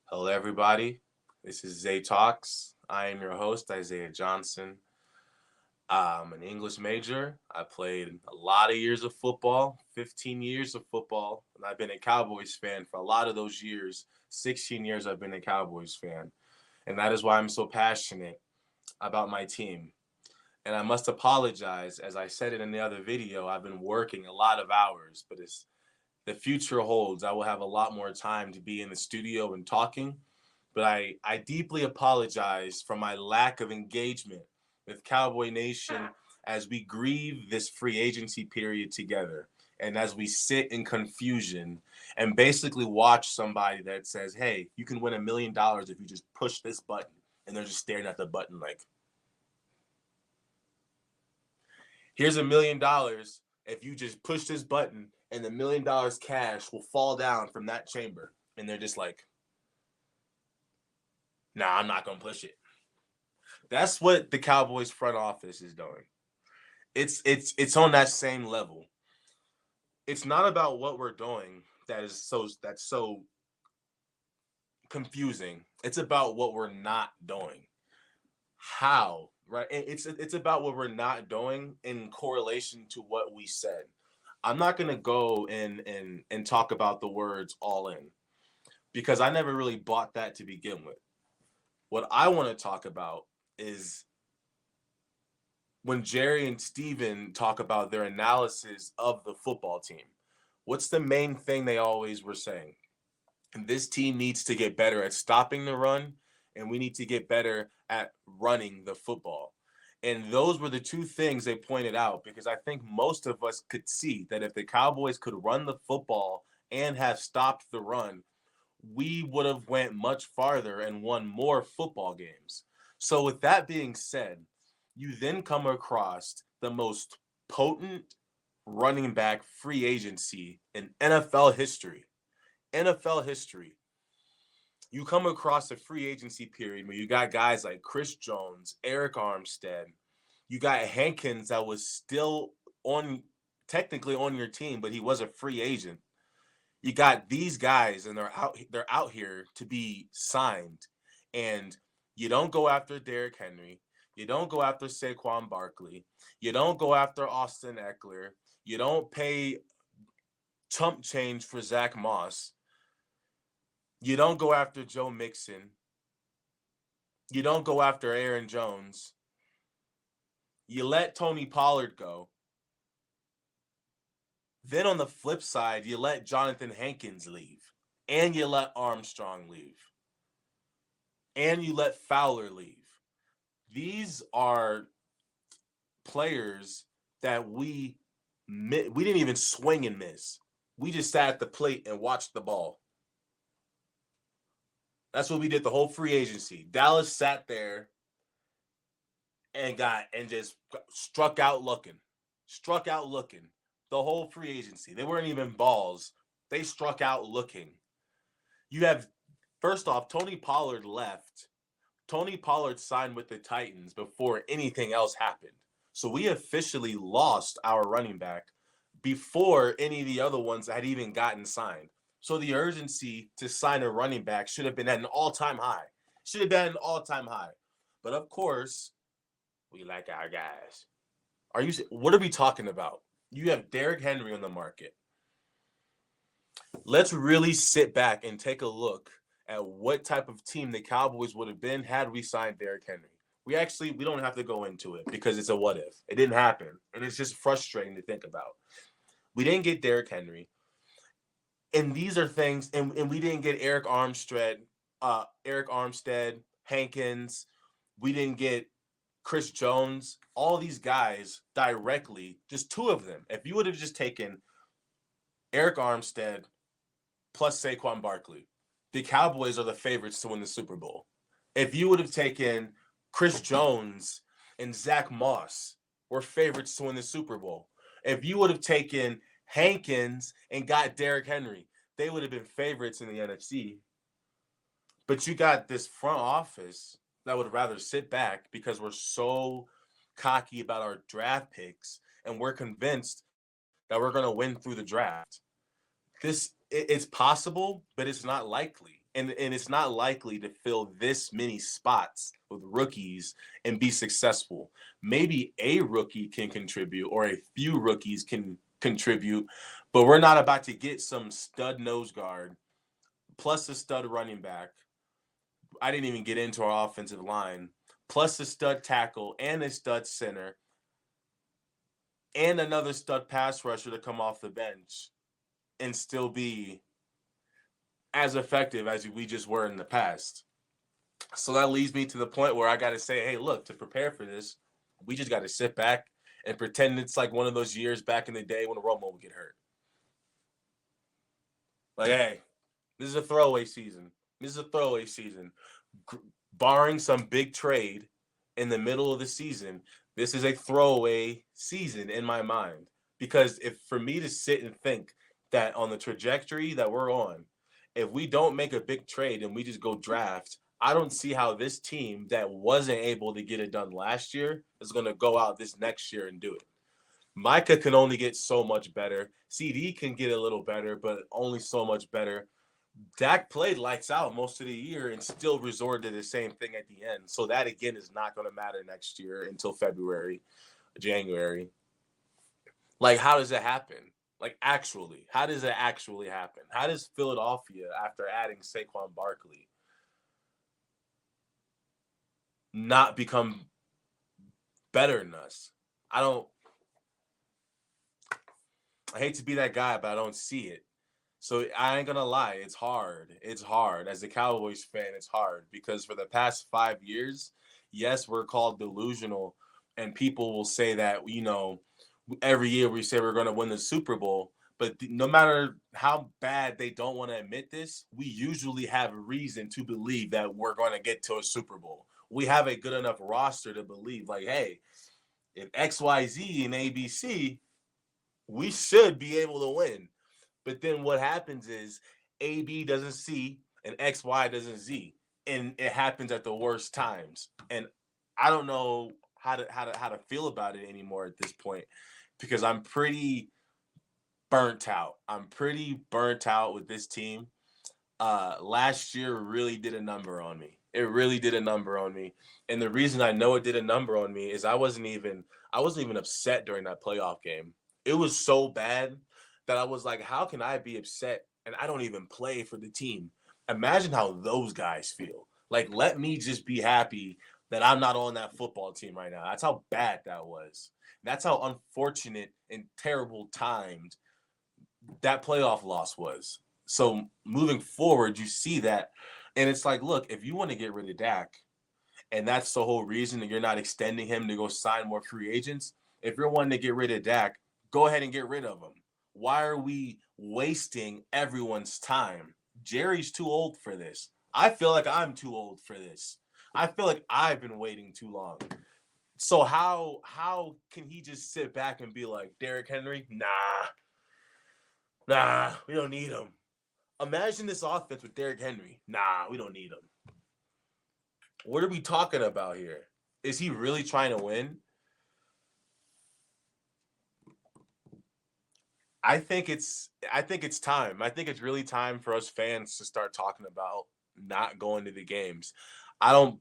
Hello, everybody. This is Zay Talks. I am your host, Isaiah Johnson. I'm an English major. I played a lot of years of football, 15 years of football, and I've been a Cowboys fan for a lot of those years. 16 years I've been a Cowboys fan. And that is why I'm so passionate about my team. And I must apologize, as I said it in the other video, I've been working a lot of hours, but as the future holds, I will have a lot more time to be in the studio and talking. But I deeply apologize for my lack of engagement with Cowboy Nation as we grieve this free agency period together and as we sit in confusion and basically watch somebody that says, hey, you can win $1 million if you just push this button. And they're just staring at the button like, here's $1 million if you just push this button and the $1 million cash will fall down from that chamber. And they're just like, nah, I'm not going to push it. That's what the Cowboys front office is doing. It's on that same level. It's not about what we're doing that's so confusing. It's about what we're not doing. How, right? It's about what we're not doing in correlation to what we said. I'm not gonna go and talk about the words all in because I never really bought that to begin with. What I want to talk about is when Jerry and Steven talk about their analysis of the football team. What's the main thing they always were saying? And this team needs to get better at stopping the run, and we need to get better at running the football. And those were the two things they pointed out because I think most of us could see that if the Cowboys could run the football and have stopped the run, we would have went much farther and won more football games. So with that being said, you then come across the most potent running back free agency in NFL history. NFL history. You come across a free agency period where you got guys like Chris Jones, Eric Armstead. You got Hankins that was still technically on your team, but he was a free agent. You got these guys and they're out here to be signed. And you don't go after Derrick Henry. You don't go after Saquon Barkley. You don't go after Austin Eckler. You don't pay chump change for Zach Moss. You don't go after Joe Mixon. You don't go after Aaron Jones. You let Tony Pollard go. Then on the flip side, you let Jonathan Hankins leave. And you let Armstrong leave. And you let Fowler leave. These are players that we didn't even swing and miss. We just sat at the plate and watched the ball. That's what we did the whole free agency. Dallas sat there and just struck out looking. The whole free agency. They weren't even balls. They struck out looking. You have, first off, Tony Pollard left. Tony Pollard signed with the Titans before anything else happened. So we officially lost our running back before any of the other ones had even gotten signed. So the urgency to sign a running back should have been at an all-time high. But of course, we like our guys. What are we talking about? You have Derrick Henry on the market. Let's really sit back and take a look at what type of team the Cowboys would have been had we signed Derrick Henry. We don't have to go into it because it's a what if. It didn't happen. And it's just frustrating to think about. We didn't get Derrick Henry. And these are things, and we didn't get Eric Armstead, Hankins. We didn't get Chris Jones, all these guys directly, just two of them. If you would have just taken Eric Armstead plus Saquon Barkley, the Cowboys are the favorites to win the Super Bowl. If you would have taken Chris Jones and Zach Moss, we're favorites to win the Super Bowl. If you would have taken Hankins and got Derrick Henry, they would have been favorites in the NFC. But you got this front office that would rather sit back because we're so cocky about our draft picks and we're convinced that we're going to win through the draft. It's possible, but it's not likely. and it's not likely to fill this many spots with rookies and be successful. Maybe a rookie can contribute or a few rookies can contribute, but we're not about to get some stud nose guard plus a stud running back. I didn't even get into our offensive line, plus a stud tackle and a stud center and another stud pass rusher to come off the bench and still be as effective as we just were in the past. So that leads me to the point where I got to say, hey, look, to prepare for this, we just got to sit back and pretend it's like one of those years back in the day when Romo would get hurt. Like, hey, this is a throwaway season. This is a throwaway season. Barring some big trade in the middle of the season, this is a throwaway season in my mind. Because if for me to sit and think that on the trajectory that we're on, if we don't make a big trade and we just go draft, I don't see how this team that wasn't able to get it done last year is going to go out this next year and do it. Micah can only get so much better. CD can get a little better, but only so much better. Dak played lights out most of the year and still resorted to the same thing at the end. So that, again, is not going to matter next year until February, January. Like, how does it happen? Like, actually, how does it actually happen? How does Philadelphia, after adding Saquon Barkley, not become better than us? I hate to be that guy, but I don't see it. So I ain't going to lie. It's hard. It's hard. As a Cowboys fan, it's hard because for the past 5 years, yes, we're called delusional. And people will say that, every year we say we're going to win the Super Bowl. But no matter how bad they don't want to admit this, we usually have a reason to believe that we're going to get to a Super Bowl. We have a good enough roster to believe, like, hey, if XYZ and ABC, we should be able to win. But then what happens is AB doesn't C and XY doesn't Z, and it happens at the worst times. And I don't know how to feel about it anymore at this point because I'm pretty burnt out. I'm pretty burnt out with this team. Last year really did a number on me. It really did a number on me. And the reason I know it did a number on me is I wasn't even upset during that playoff game. It was so bad that I was like, how can I be upset and I don't even play for the team? Imagine how those guys feel. Like, let me just be happy that I'm not on that football team right now. That's how bad that was. That's how unfortunate and terrible timed that playoff loss was. So moving forward, you see that. And it's like, look, if you want to get rid of Dak, and that's the whole reason that you're not extending him to go sign more free agents, if you're wanting to get rid of Dak, go ahead and get rid of him. Why are we wasting everyone's time? Jerry's too old for this. I feel like I'm too old for this. I feel like I've been waiting too long. So how can he just sit back and be like, Derrick Henry? Nah, we don't need him. Imagine this offense with Derrick Henry. Nah, we don't need him. What are we talking about here? Is he really trying to win? I think it's time. I think it's really time for us fans to start talking about not going to the games. I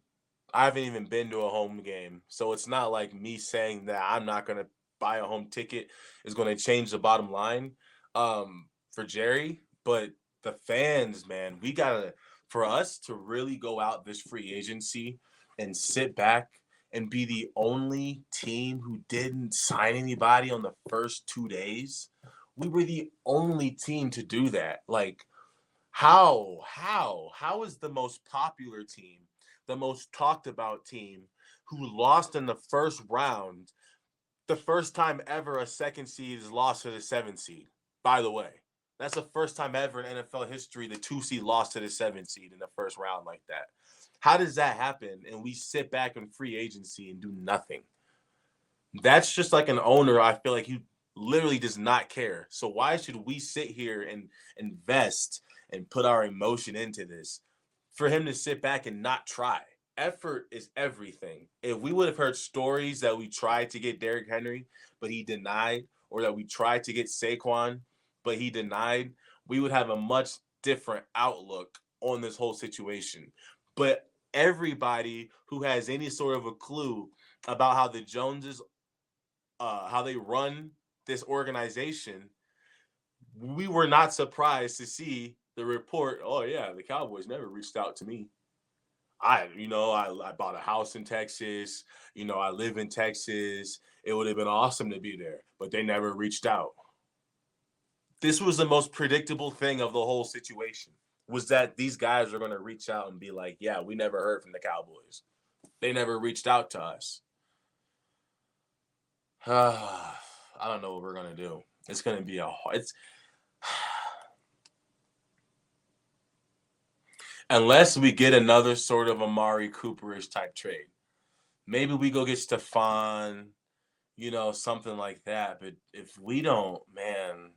haven't even been to a home game. So it's not like me saying that I'm not going to buy a home ticket is going to change the bottom line for Jerry, but the fans, man, for us to really go out this free agency and sit back and be the only team who didn't sign anybody on the first 2 days. We were the only team to do that. Like, how is the most popular team, the most talked about team who lost in the first round, the first time ever a second seed is lost to the 7th seed, by the way? That's the first time ever in NFL history the 2 seed lost to the 7th seed in the first round like that. How does that happen? And we sit back in free agency and do nothing. That's just like an owner. I feel like he literally does not care. So why should we sit here and invest and put our emotion into this for him to sit back and not try? Effort is everything. If we would have heard stories that we tried to get Derrick Henry, but he denied, or that we tried to get Saquon, but he denied, we would have a much different outlook on this whole situation. But everybody who has any sort of a clue about how the Joneses, how they run this organization, we were not surprised to see the report. Oh yeah, the Cowboys never reached out to me. I bought a house in Texas. I live in Texas. It would have been awesome to be there, but they never reached out. This was the most predictable thing of the whole situation, was that these guys are going to reach out and be like, yeah, we never heard from the Cowboys. They never reached out to us. I don't know what we're going to do. It's going to be unless we get another sort of Amari Cooperish type trade. Maybe we go get Stephon, something like that. But if we don't, man,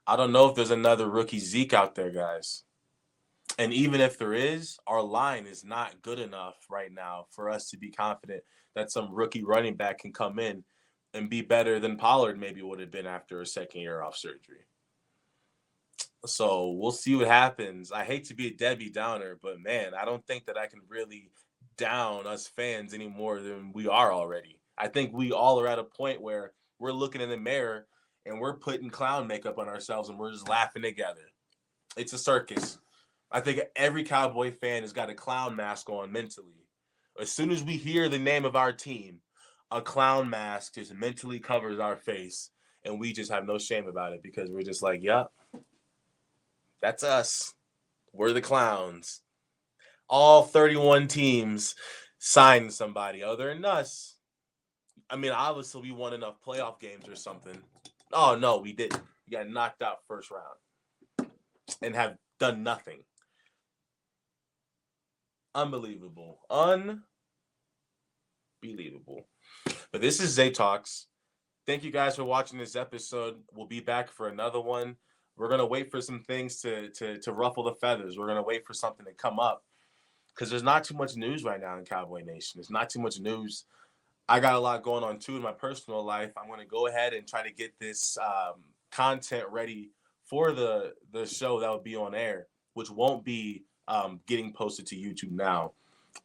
I don't know if there's another rookie Zeke out there, guys. And even if there is, our line is not good enough right now for us to be confident that some rookie running back can come in and be better than Pollard maybe would have been after a second year off surgery. So we'll see what happens. I hate to be a Debbie Downer, but man, I don't think that I can really down us fans any more than we are already. I think we all are at a point where we're looking in the mirror and we're putting clown makeup on ourselves and we're just laughing together. It's a circus. I think every Cowboy fan has got a clown mask on mentally. As soon as we hear the name of our team, a clown mask just mentally covers our face, and we just have no shame about it because we're just like, yep, that's us. We're the clowns. All 31 teams signed somebody other than us. I mean, obviously we won enough playoff games or something. Oh, no, we didn't. We got knocked out first round and have done nothing. Unbelievable. Unbelievable. But this is Zay Talks. Thank you guys for watching this episode. We'll be back for another one. We're going to wait for some things to ruffle the feathers. We're going to wait for something to come up because there's not too much news right now in Cowboy Nation. There's not too much news. I got a lot going on, too, in my personal life. I'm going to go ahead and try to get this content ready for the show that will be on air, which won't be getting posted to YouTube now.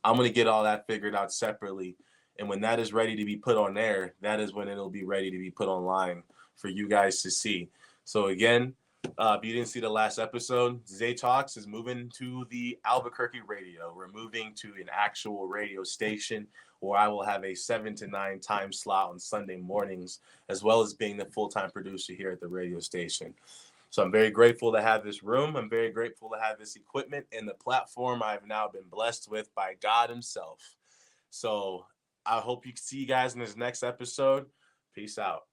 I'm going to get all that figured out separately. And when that is ready to be put on air, that is when it'll be ready to be put online for you guys to see. So again, if you didn't see the last episode, Zay Talks is moving to the Albuquerque radio. We're moving to an actual radio station where I will have a 7 to 9 time slot on Sunday mornings, as well as being the full-time producer here at the radio station. So I'm very grateful to have this room. I'm very grateful to have this equipment and the platform I've now been blessed with by God himself. So I hope you see you guys in this next episode. Peace out.